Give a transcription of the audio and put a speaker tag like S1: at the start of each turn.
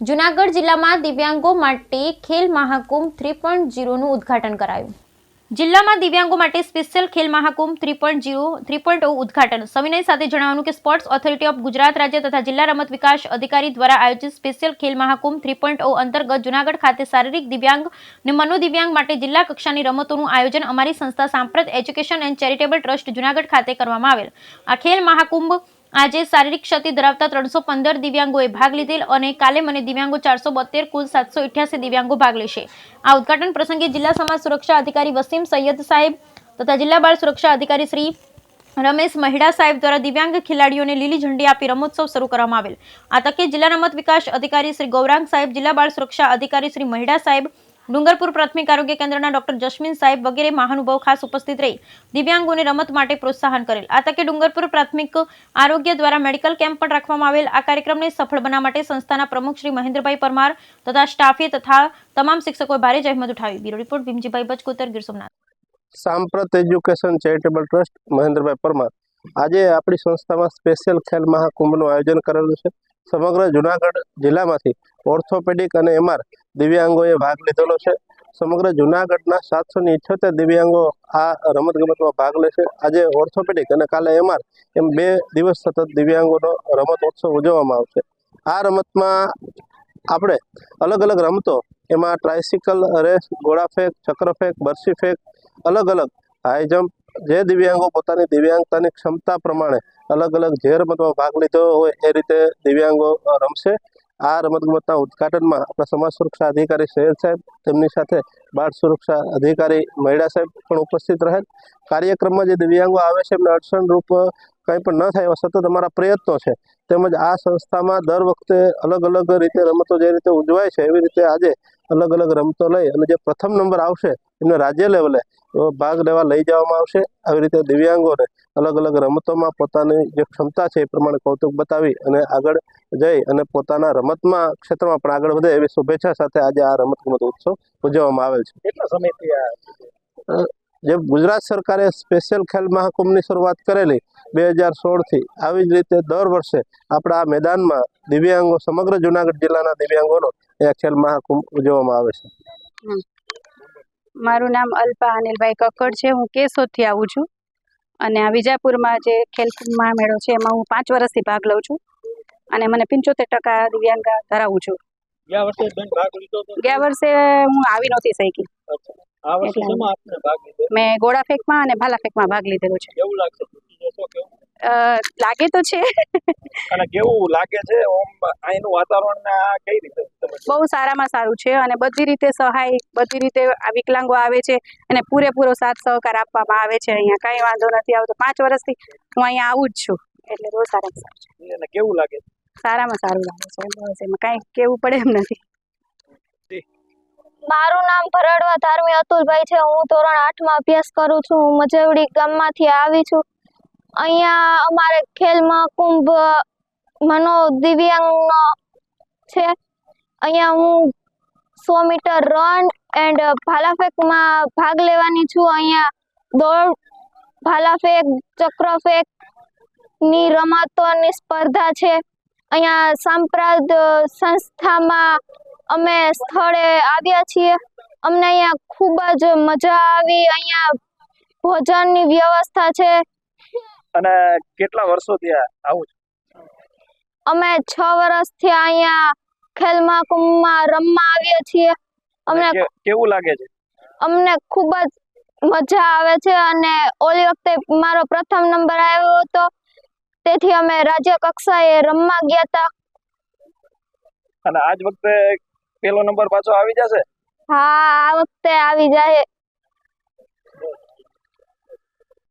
S1: જૂનાગઢ જિલ્લામાં દિવ્યાંગો માટે ખેલ મહાકુંભ 3.0નું ઉદ્ઘાટન કરાયું. જિલ્લામાં દિવ્યાંગો માટે સ્પેશિયલ ખેલ મહાકુંભ 3.0 ઉદ્ઘાટન. સવિનય સાથે જણાવવાનું કે સ્પોર્ટ્સ ઓથોરિટી ઓફ ગુજરાત રાજ્ય તથા જિલ્લા રમત વિકાસ અધિકારી દ્વારા આયોજિત સ્પેશિયલ ખેલ મહાકુંભ 3.0 અંતર્ગત જૂનાગઢ ખાતે શારીરિક દિવ્યાંગ અને મનોદિવ્યાંગ માટે જિલ્લા કક્ષાની રમતોનું આયોજન અમારી સંસ્થા સાંપ્રત education and charitable trust Junagadh ખાતે કરવામાં આવેલ. આ ખેલ મહાકુંભ આજે શારીરિક ક્ષતિ ધરાવતા 315 દિવ્યાંગોએ ભાગ લીધેલ અને કાલે મને દિવ્યાંગો 472 કુલ 788 દિવ્યાંગો ભાગ લેશે. આ ઉદ્ઘાટન પ્રસંગે જિલ્લા સમાજ સુરક્ષા અધિકારી વસીમ સૈયદ સાહેબ તથા જિલ્લા બાળ સુરક્ષા અધિકારી શ્રી રમેશ મહેડા સાહેબ દ્વારા દિવ્યાંગ ખેલાડીઓને લીલી ઝંડી આપી રમોત્સવ શરૂ કરવામાં આવેલ. આ તકે જિલ્લા રમત વિકાસ અધિકારી શ્રી ગૌરાંગ સાહેબ, જિલ્લા બાળ સુરક્ષા અધિકારી શ્રી મહેડા સાહેબ, ડુંગરપુર પ્રાથમિક આરોગ્ય કેન્દ્રના ડોક્ટર જસ્મીન સાહેબ વગેરે મહાનુભાવ ખાસ ઉપસ્થિત રહી દિવ્યાંગોને રમત માટે પ્રોત્સાહન કરેલ. આ તકે ડુંગરપુર પ્રાથમિક આરોગ્ય દ્વારા મેડિકલ કેમ્પ પણ રાખવામાં આવેલ. આ કાર્યક્રમને સફળ બનાવવા માટે સંસ્થાના પ્રમુખ શ્રી મહેન્દ્રભાઈ પરમાર તથા સ્ટાફે તથા તમામ શિક્ષકોએ ભારે જહેમત ઉઠાવી. Bureau report Bhimjibhai Bachkotar, Gir Somnath.
S2: Samprat education charitable trust Mahendrabhai Parmar. આજે આપણી સંસ્થામાં સ્પેશિયલ ખેલ મહાકુંભનું આયોજન કરેલું છે. સમગ્ર જૂનાગઢ જિલ્લામાંથી ઓર્થોપેડિક અને એમઆર દિવ્યાંગોએ ભાગ લીધેલો છે. સમગ્ર જૂનાગઢના 778 દિવ્યાંગો આ રમતગમતમાં ભાગ લેશે. આજે ઓર્થોપેડિક અને કાલે એમઆર એમ 2 દિવસ સતત દિવ્યાંગોનો રમતોત્સવ ઉજવવામાં આવશે. આ રમતમાં આપણે અલગ અલગ રમતો, એમાં ટ્રાયસિકલ રેસ, ગોળાફેંક, ચક્રફેંક, બરછી ફેંક, અલગ અલગ હાઈ જમ્પ, જે દિવ્યાંગો પોતાની દિવ્યાંગતાની ક્ષમતા પ્રમાણે અલગ અલગ જે રમતમાં ભાગ લીધો હોય એ રીતે દિવ્યાંગો રમશે. આ રમતગમતના ઉદ્ઘાટનમાં આપણા સમાજ સુરક્ષા અધિકારી સૈયદ સાહેબ, તેમની સાથે બાળ સુરક્ષા અધિકારી મહેડા સાહેબ પણ ઉપસ્થિત રહેલ. કાર્યક્રમમાં જે દિવ્યાંગો આવે છે એમને અડચણરૂપ કંઈ પણ ન થાય એવા સતત અમારા પ્રયત્નો છે. તેમજ આ સંસ્થામાં દર વખતે અલગ અલગ રીતે રમતો જે રીતે ઉજવાય છે એવી રીતે આજે અલગ અલગ રમતો લઈ અને જે પ્રથમ નંબર આવશે એમને રાજ્ય લેવલે ભાગ લેવા લઈ જવામાં આવશે. આવી રીતે દિવ્યાંગોને અલગ અલગ રમતોમાં પોતાની જે ક્ષમતા છે એ પ્રમાણે કૌતુક બતાવી અને આગળ જઈ અને પોતાના રમતમાં ક્ષેત્રમાં પણ આગળ વધે એવી શુભેચ્છા સાથે આજે આ રમતગમત ઉત્સવ ઉજવવામાં આવેલ છે.
S3: કેટલા સમયથી
S2: જે ગુજરાત સરકારે સ્પેશિયલ ખેલ મહાકુંભની શરૂઆત કરેલી 2016થી, આવી જ રીતે દર વર્ષે આપણા આ મેદાનમાં દિવ્યાંગો, સમગ્ર જૂનાગઢ જિલ્લાના દિવ્યાંગોનો એ ખેલ મહાકુંભ ઉજવવામાં આવે છે.
S4: મારું નામ અલ્પા અનિલભાઈ કક્કડ છે. હું કેશોદથી આવું છું અને આ વિજાપુરમાં જે ખેલકુંભ મહામેળો છે એમાં હું 5 વર્ષથી ભાગ લઉં છું અને મને 75% દિવ્યાંગ ધરાવું છું.
S3: ગયા વર્ષે ભાગ લીધો તો?
S4: ગયા વર્ષે હું આવી નહોતી શકી.
S3: આ વર્ષે શેમાં આપને ભાગ લીધો?
S4: મેં ગોળા ફેંકમાં અને ભાલા ફેંકમાં ભાગ લીધેલો છે.
S3: કેવું લાગશે? કેવું
S4: લાગે તો છે.
S3: અને કેવું લાગે છે અહીંનું વાતાવરણ ને આ કઈ રીતે?
S4: બહુ સારામાં સારું છે અને બધી રીતે સહાય, બધી રીતે આ વિકલાંગો આવે છે અને પૂરેપૂરો સાથ સહકાર આપવામાં આવે છે. અહીંયા કાંઈ વાંધો નથી આવતો. 5 વર્ષથી હું અહીંયા આવું જ છું એટલે બહુ સારામાં સારું છે.
S3: અને કેવું લાગે?
S4: સારામાં સારું લાગે છે. બસ એમાં કાંઈ કેવું પડે એમ નથી.
S5: મારું નામ ભરડવા ધાર્મી અતુલભાઈ છે. હું ધોરણ 8માં અભ્યાસ કરું છું. હું મજેવડી ગામમાંથી આવી છું. અહીંયા અમારે ખેલ મહાકુંભ મનોદિવ્યાંગનો છે. અહીંયા હું 100 મીટર રન એન્ડ ભાલા ફેંકમાં ભાગ લેવાની છું. અહીંયા દોડ, ભાલા ફેંક, ચક્ર ફેંકની રમતોની સ્પર્ધા છે. અહીંયા સાંપ્રત સંસ્થામાં અમે સ્થળે આવ્યા છીએ. અમને અહીંયા ખૂબ જ મજા આવી. અહીંયા ભોજનની વ્યવસ્થા છે.
S3: અને કેટલા વર્ષોથી આવું છે?
S5: અમે 6 વર્ષથી અહીંયા ખેલ મહાકુંભમાં રમવા આવ્યા છીએ. અમને
S3: કેવું લાગે છે?
S5: અમને ખૂબ જ મજા આવે છે અને ઓલી વખતે મારો પ્રથમ નંબર આવ્યો હતો, તેથી અમે રાજ્ય કક્ષાએ રમવા ગયા હતા.
S3: અને આજ વખતે પહેલો નંબર પાછો આવી જશે?
S5: હા, આ વખતે આવી જાય.